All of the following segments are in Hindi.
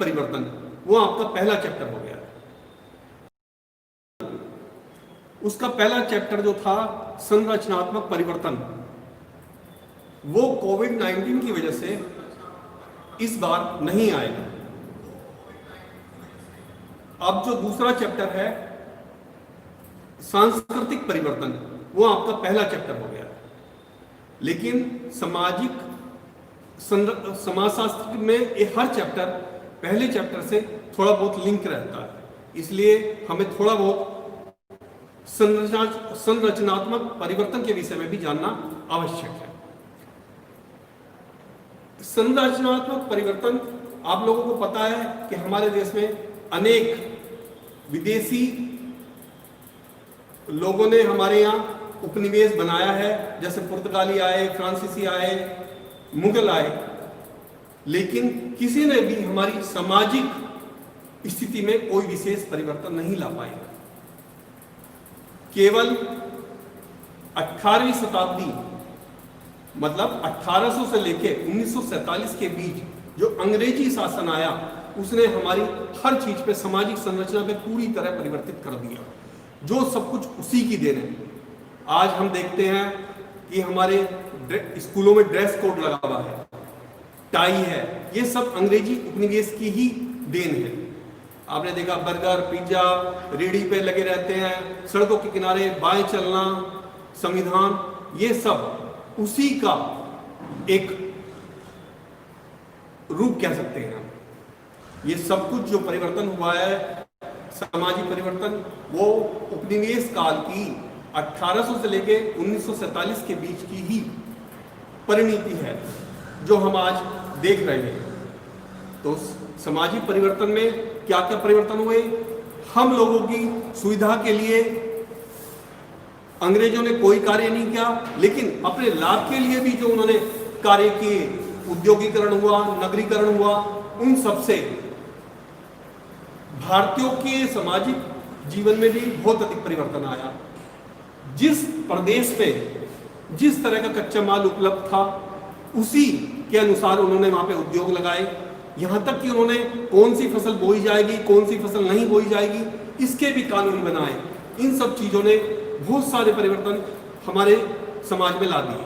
परिवर्तन, वो आपका पहला चैप्टर हो गया। उसका पहला चैप्टर जो था संरचनात्मक परिवर्तन, वो कोविड-19 की वजह से इस बार नहीं आएगा। अब जो दूसरा चैप्टर है सांस्कृतिक परिवर्तन, वो आपका पहला चैप्टर हो गया। लेकिन समाजशास्त्र में ये हर चैप्टर पहले चैप्टर से थोड़ा बहुत लिंक रहता है, इसलिए हमें थोड़ा बहुत संरचनात्मक परिवर्तन के विषय में भी जानना आवश्यक है। संरचनात्मक परिवर्तन, आप लोगों को पता है कि हमारे देश में अनेक विदेशी लोगों ने हमारे यहाँ उपनिवेश बनाया है, जैसे पुर्तगाली आए, फ्रांसीसी आए, मुगल आए, लेकिन किसी ने भी हमारी सामाजिक स्थिति में कोई विशेष परिवर्तन नहीं ला पाए। केवल 18वीं शताब्दी, मतलब 1800 से लेके 1947 के बीच जो अंग्रेजी शासन आया, उसने हमारी हर चीज पे, सामाजिक संरचना पे पूरी तरह परिवर्तित कर दिया। जो सब कुछ उसी की देन है। आज हम देखते हैं कि हमारे स्कूलों में ड्रेस कोड लगा हुआ है, टाई है, ये सब अंग्रेजी उपनिवेश की ही देन है। आपने देखा बर्गर, पिज्जा रेडी पे लगे रहते हैं, सड़कों के किनारे बाएं चलना, संविधान, ये सब उसी का एक रूप कह सकते हैं हम। ये सब कुछ जो परिवर्तन हुआ है, सामाजिक परिवर्तन, वो उपनिवेश काल की 1800 से लेके 1947 के बीच की ही परिणति है जो हम आज देख रहे हैं। तो सामाजिक परिवर्तन में क्या क्या परिवर्तन हुए? हम लोगों की सुविधा के लिए अंग्रेजों ने कोई कार्य नहीं किया, लेकिन अपने लाभ के लिए भी जो उन्होंने कार्य किए, उद्योगीकरण हुआ, नगरीकरण हुआ, उन सब से भारतीयों के सामाजिक जीवन में भी बहुत अधिक परिवर्तन आया। जिस प्रदेश पे जिस तरह का कच्चा माल उपलब्ध था, उसी के अनुसार उन्होंने वहां पे उद्योग लगाए। यहां तक कि उन्होंने कौन सी फसल बोई जाएगी, कौन सी फसल नहीं बोई जाएगी, इसके भी कानून बनाए। इन सब चीजों ने बहुत सारे परिवर्तन हमारे समाज में ला दिए।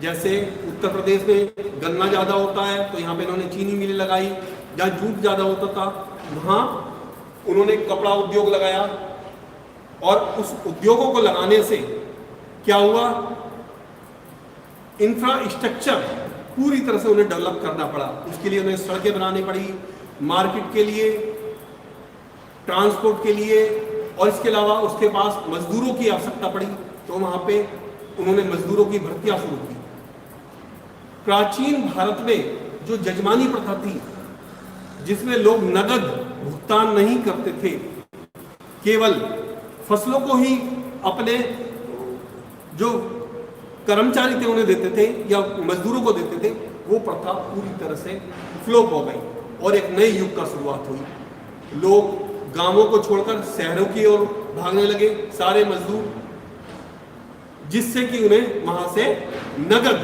जैसे उत्तर प्रदेश में गन्ना ज्यादा होता है, तो यहाँ पे इन्होंने चीनी मिलें लगाई। जहाँ जूट ज्यादा होता था, वहां उन्होंने कपड़ा उद्योग लगाया। और उस उद्योगों को लगाने से क्या हुआ? इंफ्रास्ट्रक्चर पूरी तरह से उन्हें डेवलप करना पड़ा। उसके लिए उन्हें सड़कें बनानी पड़ी, मार्केट के लिए, ट्रांसपोर्ट के लिए, और इसके अलावा उसके पास मजदूरों की आवश्यकता पड़ी, तो वहां पे उन्होंने मजदूरों की भर्तियां शुरू की। प्राचीन भारत में जो जजमानी प्रथा थी, जिसमें लोग नगद भुगतान नहीं करते थे, केवल फसलों को ही अपने जो कर्मचारी थे उन्हें देते थे या मजदूरों को देते थे, वो प्रथा पूरी तरह से फ्लॉप हो गई और एक नए युग का शुरुआत हुई। लोग गांवों को छोड़कर शहरों की ओर भागने लगे, सारे मजदूर, जिससे कि उन्हें वहां से नगद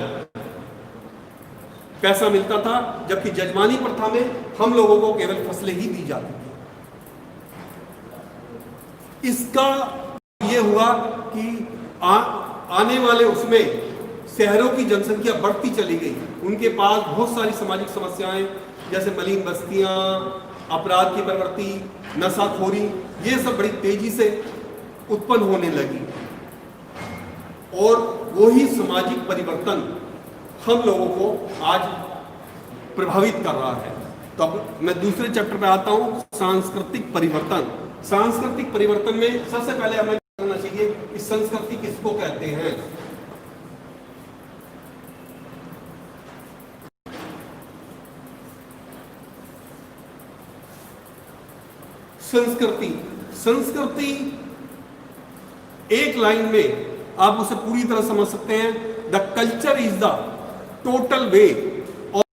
पैसा मिलता था, जबकि जजमानी प्रथा में हम लोगों को केवल फसलें ही दी जाती थी। इसका ये हुआ कि आने वाले उसमें शहरों की जनसंख्या बढ़ती चली गई। उनके पास बहुत सारी सामाजिक समस्याएं, जैसे मलिन बस्तियां, अपराध की प्रवृत्ति, नशाखोरी, ये सब बड़ी तेजी से उत्पन्न होने लगी। और वही सामाजिक परिवर्तन हम लोगों को आज प्रभावित कर रहा है। तो अब मैं दूसरे चैप्टर पे आता हूं, सांस्कृतिक परिवर्तन। सांस्कृतिक परिवर्तन में सबसे पहले हमें जानना चाहिए कि संस्कृति किसको कहते हैं। संस्कृति एक लाइन में आप उसे पूरी तरह समझ सकते हैं। The culture is the total way of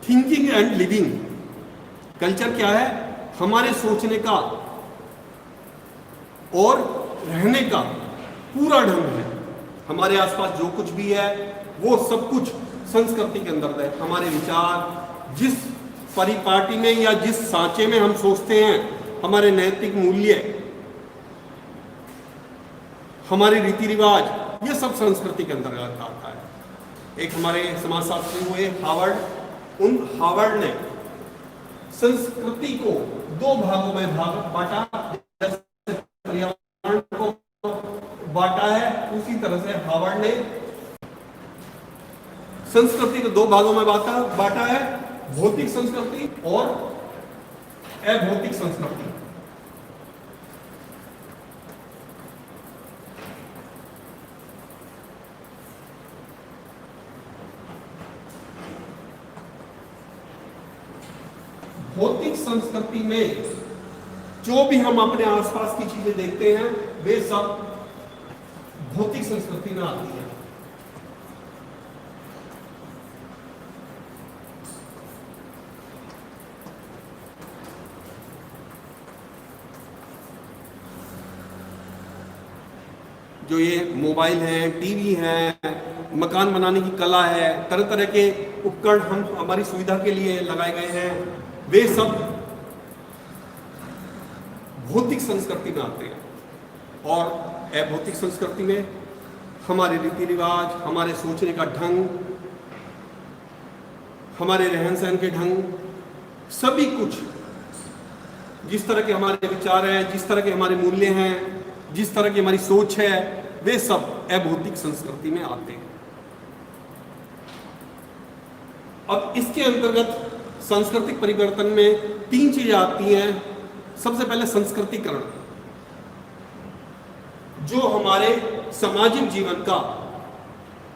thinking and living. Culture क्या है? हमारे सोचने का और रहने का पूरा ढंग है। हमारे आसपास जो कुछ भी है वो सब कुछ संस्कृति के अंदर है। हमारे विचार, जिस परिपाटी में या जिस सांचे में हम सोचते हैं हमारे नैतिक मूल्य, हमारे रीति रिवाज, ये सब संस्कृति के अंतर्गत आता है। एक हमारे समाजशास्त्री हुए हावर्ड, उन हावर्ड ने संस्कृति को दो भागों में बांटा, जैसे पर्यावरण को बांटा है उसी तरह से हावर्ड ने संस्कृति को दो भागों में बांटा है, भौतिक संस्कृति और अभौतिक संस्कृति। भौतिक संस्कृति में जो भी हम अपने आसपास की चीजें देखते हैं वे सब भौतिक संस्कृति में आती है। जो ये मोबाइल है, टीवी है, मकान बनाने की कला है, तरह तरह के उपकरण हम हमारी सुविधा के लिए लगाए गए हैं, वे सब भौतिक संस्कृति में आते हैं। और अभौतिक संस्कृति में हमारे रीति रिवाज, हमारे सोचने का ढंग, हमारे रहन सहन के ढंग, सभी कुछ, जिस तरह के हमारे विचार हैं, जिस तरह के हमारे मूल्य हैं, जिस तरह की हमारी सोच है, वे सब अभौतिक संस्कृति में आते हैं। अब इसके अंतर्गत सांस्कृतिक परिवर्तन में तीन चीजें आती हैं। सबसे पहले संस्कृतिकरण, जो हमारे सामाजिक जीवन का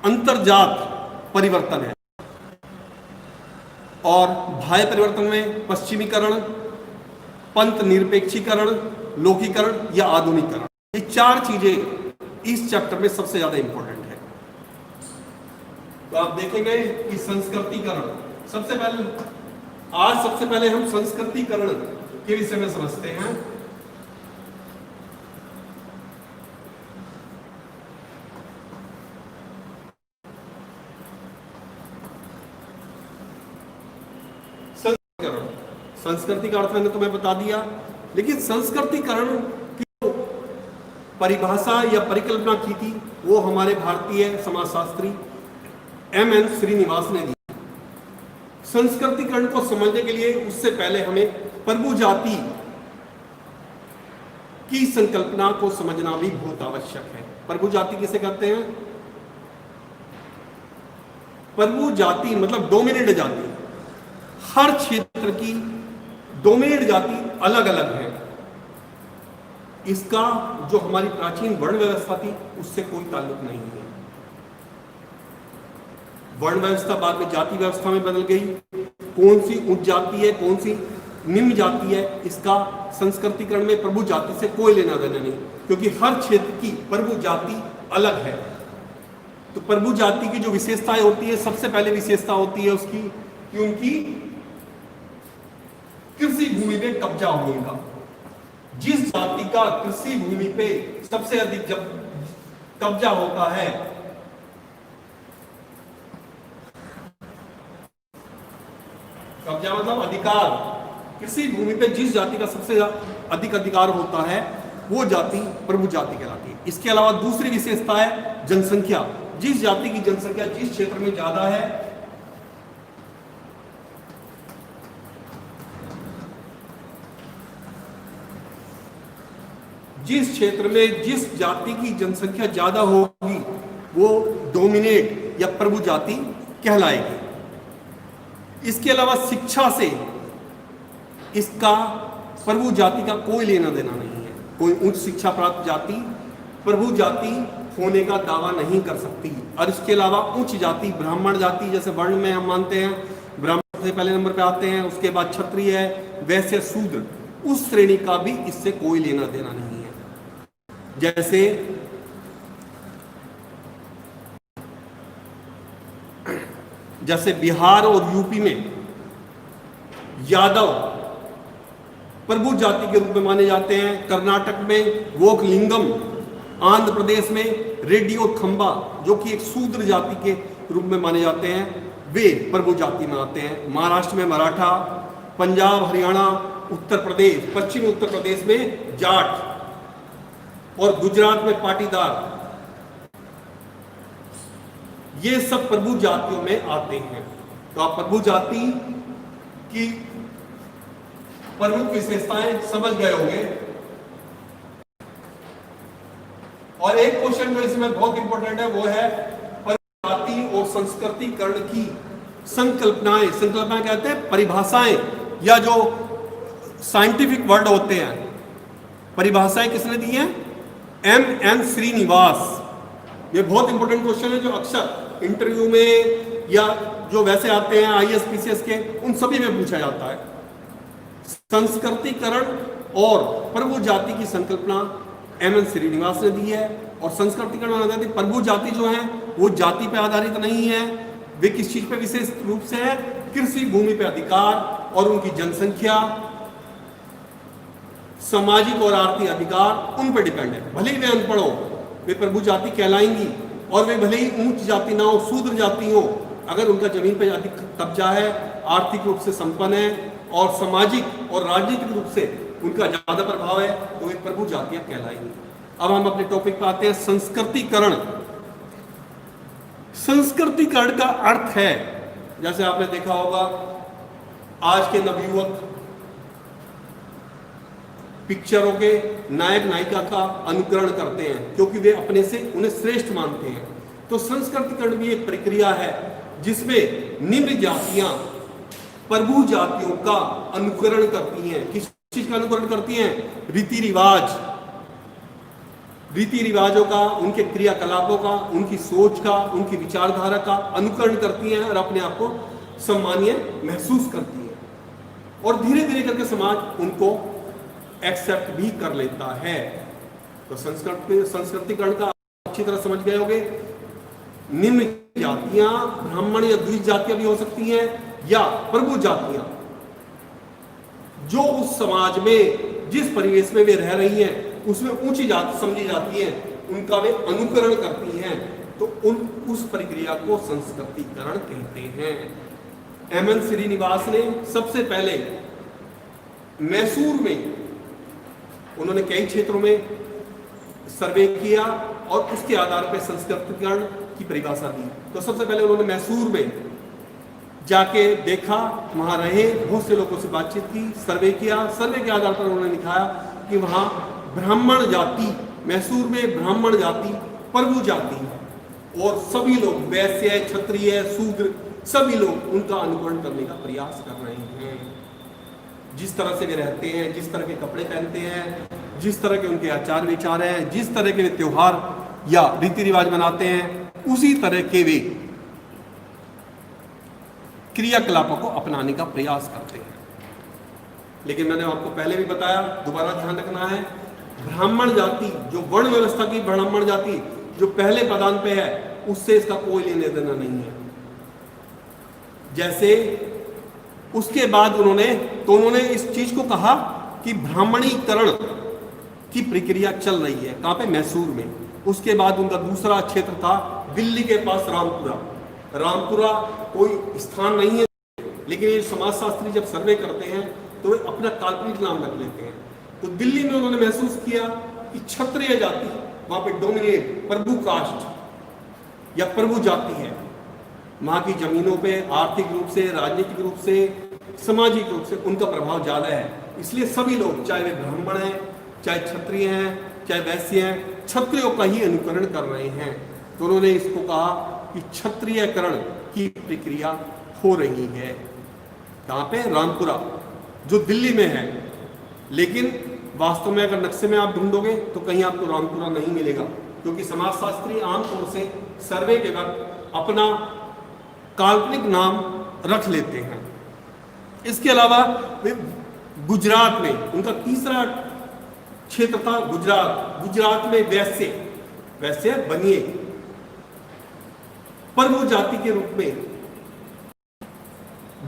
अंतर्जात परिवर्तन है। और बाह्य परिवर्तन में पश्चिमीकरण, पंथ निरपेक्षीकरण, लोकीकरण या आधुनिकरण, ये चार चीजें इस चैप्टर में सबसे ज्यादा इंपॉर्टेंट है। तो आप देखेंगे कि संस्कृतिकरण, सबसे पहले हम संस्कृतिकरण के विषय में समझते हैं। संस्कृति का अर्थ मैंने तुम्हें बता दिया, लेकिन संस्कृतिकरण की परिभाषा या परिकल्पना की थी वो हमारे भारतीय समाजशास्त्री M.N. श्रीनिवास ने दी। संस्कृतिकरण को समझने के लिए उससे पहले हमें प्रभु जाति की संकल्पना को समझना भी बहुत आवश्यक है। प्रभु जाति किसे कहते हैं? प्रभु जाति मतलब डोमिनेंट जाति। हर क्षेत्र की डोमिनेंट जाति अलग अलग है। इसका जो हमारी प्राचीन वर्ण व्यवस्था थी उससे कोई ताल्लुक नहीं है। वर्ण व्यवस्था बाद में जाति व्यवस्था में बदल गई। कौन सी उच्च जाति है, कौन सी निम्न जाति है, इसका संस्कृतिकरण में प्रभु जाति से कोई लेना देना नहीं, क्योंकि हर क्षेत्र की प्रभु जाति अलग है। तो प्रभु जाति की जो विशेषताएं होती है, सबसे पहले विशेषता होती है उसकी कि उनकी कृषि भूमि पे कब्जा होने का। जिस जाति का कृषि भूमि पे सबसे अधिक जब कब्जा होता है, कब्जा मतलब अधिकार, कृषि भूमि पे जिस जाति का सबसे अधिक अधिकार होता है वो जाति प्रभु जाति कहलाती है। इसके अलावा दूसरी विशेषता है जनसंख्या। जिस जाति की जनसंख्या जिस क्षेत्र में ज्यादा है, जिस क्षेत्र में जिस जाति की जनसंख्या ज्यादा होगी वो डोमिनेट या प्रभु जाति कहलाएगी। इसके अलावा शिक्षा से इसका प्रभु जाति का कोई लेना देना नहीं है। कोई उच्च शिक्षा प्राप्त जाति प्रभु जाति होने का दावा नहीं कर सकती। और इसके अलावा उच्च जाति ब्राह्मण जाति, जैसे वर्ण में हम मानते हैं ब्राह्मण से पहले नंबर पे आते हैं, उसके बाद क्षत्रिय है, वैश्य, शूद्र, उस श्रेणी का भी इससे कोई लेना देना नहीं है। जैसे बिहार और यूपी में यादव प्रभु जाति के रूप में माने जाते हैं, कर्नाटक में वोकलिंगम, आंध्र प्रदेश में रेड्डी और खंबा जो कि एक शूद्र जाति के रूप में माने जाते हैं, वे प्रभु जाति में आते हैं। महाराष्ट्र में मराठा, पंजाब, हरियाणा, उत्तर प्रदेश, पश्चिमी उत्तर प्रदेश में जाट और गुजरात में पाटीदार, ये सब प्रभु जातियों में आते हैं। तो आप प्रभु जाति की प्रमुख विशेषताएं समझ गए होंगे। और एक क्वेश्चन जो इसमें बहुत इंपॉर्टेंट है वो है प्रभु जाति और संस्कृतिकरण की संकल्पनाएं। संकल्पना कहते हैं परिभाषाएं, या जो साइंटिफिक वर्ड होते हैं। परिभाषाएं किसने दी हैं? M.N. श्रीनिवास। ये बहुत इंपॉर्टेंट क्वेश्चन है जो अक्सर इंटरव्यू में या जो वैसे आते हैं IAS PCS के, उन सभी में पूछा जाता है। संस्कृतिकरण और प्रभु जाति की संकल्पना M.N. श्रीनिवास ने दी है। और संस्कृतिकरण आधारित प्रभु जाति जो है वो जाति पे आधारित नहीं है, वे किस चीज पे विशेष रूप से है? कृषि भूमि पे अधिकार और उनकी जनसंख्या, सामाजिक और आर्थिक अधिकार उन पर डिपेंड है। भले ही वे अनपढ़ हो, वे प्रभु जाति कहलाएंगी। और वे भले ही ऊंच जाति ना हो, शूद्र जाति हो, अगर उनका जमीन पर अधिक कब्जा है, आर्थिक रूप से संपन्न है और सामाजिक और राजनीतिक रूप से उनका ज्यादा प्रभाव है, तो वे प्रभु जातियां कहलाएंगी। अब हम अपने टॉपिक पर आते हैं, संस्कृतिकरण। संस्कृतिकरण का अर्थ है, जैसे आपने देखा होगा आज के नवयुवक पिक्चरों के नायक नायिका का अनुकरण करते हैं क्योंकि वे अपने से उन्हें श्रेष्ठ मानते हैं। तो संस्कृतिकरण भी एक प्रक्रिया है जिसमें निम्न जातियां प्रभु जातियों का अनुकरण करती हैं। किस चीज का अनुकरण करती हैं? रीति रिवाज, रीति रिवाजों का, उनके क्रियाकलापों का, उनकी सोच का, उनकी विचारधारा का अनुकरण करती हैं और अपने आप को सम्मानीय महसूस करती हैं। और धीरे धीरे करके समाज उनको एक्सेप्ट भी कर लेता है। तो संस्कृतिकरण का अच्छी तरह समझ गए होंगे। निम्न जातियां ब्राह्मण या द्विज जातियां भी हो सकती हैं, या प्रभु जातियां जो उस समाज में जिस परिवेश में वे रह रही हैं उसमें ऊंची जाति समझी जाती हैं, उनका वे अनुकरण करती हैं। तो उस प्रक्रिया को संस्कृतिकरण कहते हैं। M.N. श्रीनिवास ने सबसे पहले मैसूर में उन्होंने कई क्षेत्रों में सर्वे किया और उसके आधार पर संस्कृतिकरण की परिभाषा दी। तो सबसे पहले उन्होंने मैसूर में जाके देखा, वहां रहे, बहुत से लोगों से बातचीत की, सर्वे किया। सर्वे के आधार पर उन्होंने लिखाया कि वहां ब्राह्मण जाति, मैसूर में ब्राह्मण जाति प्रभु जाति है और सभी लोग वैश्य, क्षत्रिय, शूद्र सभी लोग उनका अनुकरण करने का प्रयास कर रहे हैं। जिस तरह से वे रहते हैं, जिस तरह के कपड़े पहनते हैं, जिस तरह के उनके आचार विचार हैं, जिस तरह के वे त्योहार या रीति रिवाज मनाते हैं, उसी तरह के वे क्रियाकलापों को अपनाने का प्रयास करते हैं। लेकिन मैंने आपको पहले भी बताया, दोबारा ध्यान रखना है, ब्राह्मण जाति जो वर्ण व्यवस्था की ब्राह्मण जाति जो पहले पदान पे है, उससे इसका कोई लेने देना नहीं है। जैसे उसके बाद उन्होंने इस चीज को कहा कि ब्राह्मणीकरण की प्रक्रिया चल रही है। कहां पे? मैसूर में। उसके बाद उनका दूसरा क्षेत्र था दिल्ली के पास रामपुरा। रामपुरा कोई स्थान नहीं है, लेकिन ये समाजशास्त्री जब सर्वे करते हैं तो वे अपना काल्पनिक नाम रख लेते हैं। तो दिल्ली में उन्होंने महसूस किया कि क्षत्रिय जाति वहां पे डोमिनेट, प्रभु कास्ट या प्रभु जाति है। वहां की जमीनों पे आर्थिक रूप से, राजनीतिक रूप से, सामाजिक रूप से उनका प्रभाव ज्यादा है। इसलिए सभी लोग, चाहे वे ब्राह्मण हैं, चाहे क्षत्रिय हैं, चाहे वैश्य हैं, क्षत्रियों का ही अनुकरण कर रहे हैं। तो उन्होंने इसको कहा कि क्षत्रियकरण की प्रक्रिया हो रही है। कहां पे? रामपुरा, जो दिल्ली में है। लेकिन वास्तव में अगर नक्शे में आप ढूंढोगे तो कहीं आपको रामपुरा नहीं मिलेगा, क्योंकि समाजशास्त्री आमतौर से सर्वे के वक्त अपना काल्पनिक नाम रख लेते हैं। इसके अलावा वे गुजरात में, उनका तीसरा क्षेत्र था गुजरात। गुजरात में वैश्य बनिए प्रभु जाति के रूप में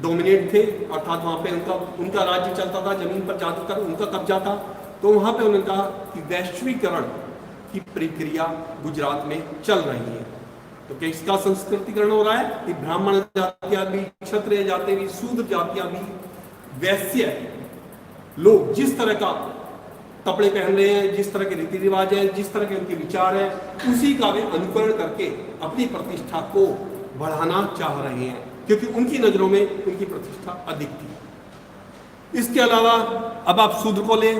डोमिनेट थे, अर्थात वहां पे उनका राज्य चलता था, जमीन पर ज्यादातर उनका कब्जा था। तो वहां पे उन्होंने कहा कि वैश्वीकरण की प्रक्रिया गुजरात में चल रही है। तो किसका संस्कृतिकरण हो रहा है कि ब्राह्मण जातियां भी, क्षत्रिय जाति भी, शूद्र जातियां भी, वैश्य लोग जिस तरह का कपड़े पहन रहे हैं, जिस तरह के रीति रिवाज है, जिस तरह के उनके विचार है, उसी का वे अनुकरण करके अपनी प्रतिष्ठा को बढ़ाना चाह रहे हैं, क्योंकि उनकी नजरों में उनकी प्रतिष्ठा अधिक थी। इसके अलावा अब आप शूद्र को लें,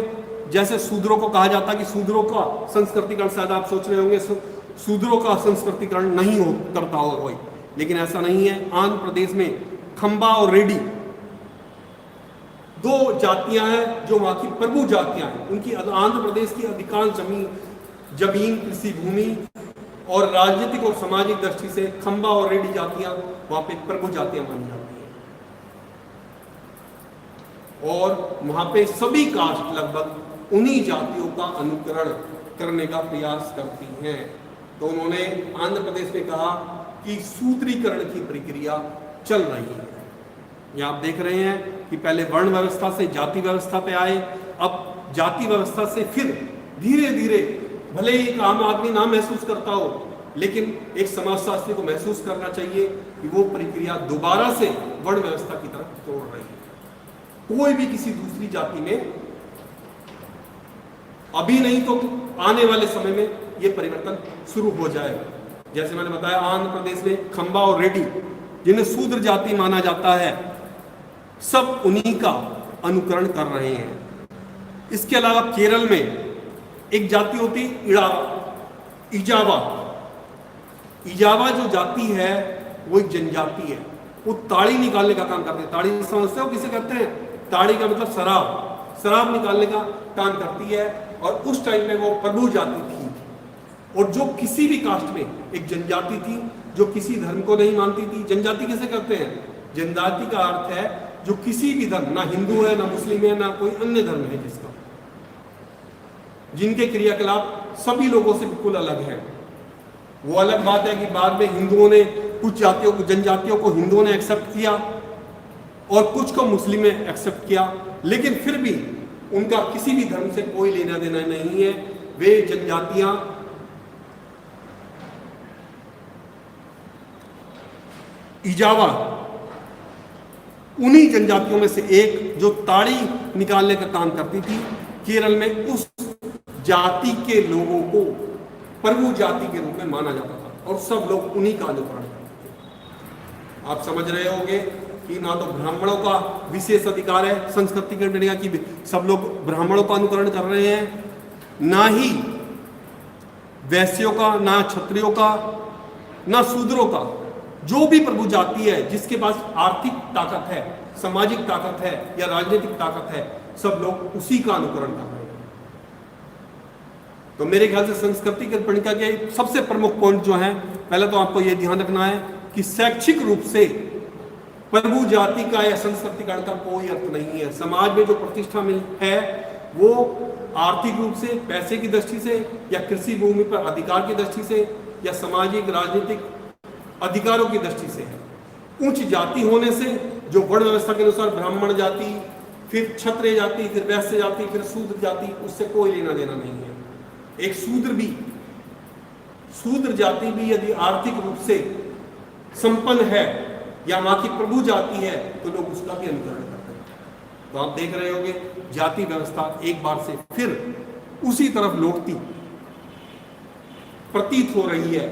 जैसे शूद्रों को कहा जाता है कि शूद्रों का संस्कृतिकरण, शायद आप सोच रहे होंगे शूद्रों का संस्कृतिकरण नहीं हो करता हो कोई, लेकिन ऐसा नहीं है। आंध्र प्रदेश में खंबा और रेड्डी दो जातियां हैं जो वहां की प्रभु जातियां हैं। उनकी आंध्र प्रदेश की अधिकांश जमीन कृषि भूमि और राजनीतिक और सामाजिक दृष्टि से खंबा और रेड्डी जातियां वहां पे प्रभु जातियां मानी जाती हैं, और वहां पे सभी कास्ट लगभग उन्हीं जातियों का अनुकरण करने का प्रयास करती हैं। तो उन्होंने आंध्र प्रदेश में कहा कि सूत्रीकरण की प्रक्रिया चल रही है। ये आप देख रहे हैं कि पहले वर्ण व्यवस्था से जाति व्यवस्था पे आए, अब जाति व्यवस्था से फिर धीरे धीरे, भले ही एक आम आदमी ना महसूस करता हो, लेकिन एक समाजशास्त्री को महसूस करना चाहिए कि वो प्रक्रिया दोबारा से वर्ण व्यवस्था की तरफ तोड़ रही है। कोई भी किसी दूसरी जाति में अभी नहीं तो आने वाले समय में ये परिवर्तन शुरू हो जाएगा। जैसे मैंने बताया, आंध्र प्रदेश में खंबा और रेड्डी, जिन्हें शूद्र जाति माना जाता है, सब उन्हीं का अनुकरण कर रहे हैं। इसके अलावा केरल में एक जाति होती इजावा। इजावा जो जाति है वो एक जनजाति है। वो ताड़ी निकालने का काम करते हैं। ताड़ी समझते हो किसे कहते हैं? ताड़ी का मतलब शराब निकालने का काम करती है। और उस टाइम में वो प्रभु जाति थी, और जो किसी भी कास्ट में एक जनजाति थी जो किसी धर्म को नहीं मानती थी। जनजाति किसे कहते हैं? जनजाति का अर्थ है जो किसी भी धर्म, ना हिंदू है, ना मुस्लिम है, ना कोई अन्य धर्म है, जिनके क्रियाकलाप सभी लोगों से बिल्कुल अलग है। वो अलग बात है कि बाद में हिंदुओं ने कुछ जातियों को, जनजातियों को हिंदुओं ने एक्सेप्ट किया और कुछ को मुस्लिम ने एक्सेप्ट किया, लेकिन फिर भी उनका किसी भी धर्म से कोई लेना देना नहीं है। वे जनजातियां इजावा उन्हीं जनजातियों में से एक जो ताड़ी निकालने का काम करती थी। केरल में उस जाति के लोगों को प्रभु जाति के रूप में माना जाता था, और सब लोग उन्हीं का अनुकरण करते थे। आप समझ रहे होंगे कि ना तो ब्राह्मणों का विशेष अधिकार है संस्कृति के बढ़िया की सब लोग ब्राह्मणों का अनुकरण कर रहे हैं, ना ही वैश्यों का, ना क्षत्रियों का, ना शूद्रों का। जो भी प्रभु जाति है, जिसके पास आर्थिक ताकत है, सामाजिक ताकत है या राजनीतिक ताकत है, सब लोग उसी का अनुकरण कर रहे हैं। तो मेरे ख्याल से संस्कृति के प्रणिका के सबसे प्रमुख पॉइंट जो है, पहले तो आपको यह ध्यान रखना है कि शैक्षिक रूप से प्रभु जाति का या संस्कृतिकरण का कोई अर्थ नहीं है। समाज में जो प्रतिष्ठा मिल है वो आर्थिक रूप से, पैसे की दृष्टि से, या कृषि भूमि पर अधिकार की दृष्टि से, या सामाजिक राजनीतिक अधिकारों की दृष्टि से है। उच्च जाति होने से, जो वर्ण व्यवस्था के अनुसार ब्राह्मण जाति, फिर क्षत्रिय जाति, फिर वैश्य जाति, फिर शूद्र जाति, उससे कोई लेना देना नहीं है। एक शूद्र जाति भी यदि आर्थिक रूप से संपन्न है या वहां की प्रभु जाति है, तो लोग उसका भी अनुकरण करते हैं। तो आप देख रहे होंगे जाति व्यवस्था एक बार से फिर उसी तरफ लौटती प्रतीत हो रही है।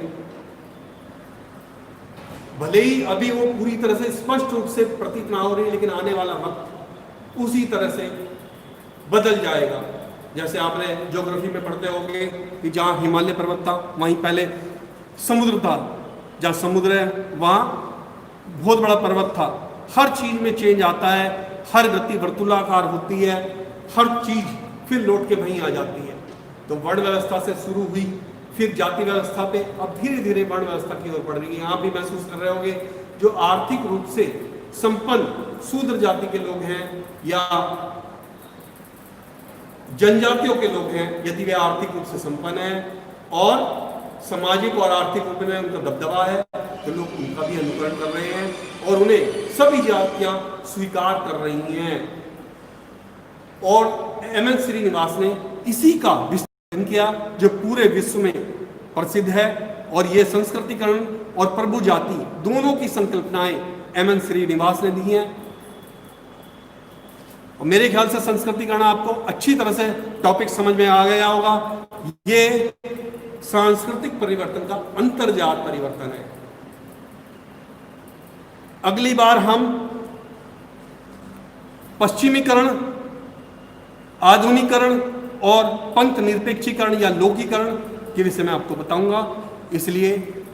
भले ही अभी वो पूरी तरह से स्पष्ट रूप से प्रतीत ना हो रही, लेकिन आने वाला वक्त उसी तरह से बदल जाएगा। जैसे आपने ज्योग्राफी में पढ़ते होंगे कि जहाँ हिमालय पर्वत था वहीं पहले समुद्र था, जहाँ समुद्र है वहाँ बहुत बड़ा पर्वत था। हर चीज में चेंज आता है, हर गति वर्तुलाकार होती है, हर चीज फिर लौट के वहीं आ जाती है। तो वर्ण व्यवस्था से शुरू हुई, फिर जाति व्यवस्था पे, अब धीरे धीरे वर्ण व्यवस्था की ओर बढ़ रही है। आप भी महसूस कर रहे होंगे जो आर्थिक रूप से संपन्न शूद्र जाति के लोग हैं या जनजातियों के लोग हैं, यदि वे आर्थिक रूप से संपन्न हैं और सामाजिक और आर्थिक रूप में उनका दबदबा है, तो लोग उनका भी अनुकरण कर रहे हैं और उन्हें सभी जातियां स्वीकार कर रही हैं। और एम.एन. श्रीनिवास ने इसी का किया जो पूरे विश्व में प्रसिद्ध है। और ये संस्कृतिकरण और प्रभु जाति दोनों की संकल्पनाएं एमएन श्रीनिवास ने दी हैं। और मेरे ख्याल से संस्कृतिकरण आपको अच्छी तरह से टॉपिक समझ में आ गया होगा। ये सांस्कृतिक परिवर्तन का अंतर्जात परिवर्तन है। अगली बार हम पश्चिमीकरण, आधुनिकरण और पंथ निरपेक्षीकरण या लोकीकरण के विषय में आपको बताऊंगा। इसलिए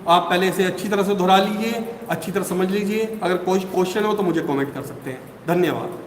आप पहले से अच्छी तरह से दोहरा लीजिए, अच्छी तरह समझ लीजिए। अगर कोई क्वेश्चन हो तो मुझे कमेंट कर सकते हैं। धन्यवाद।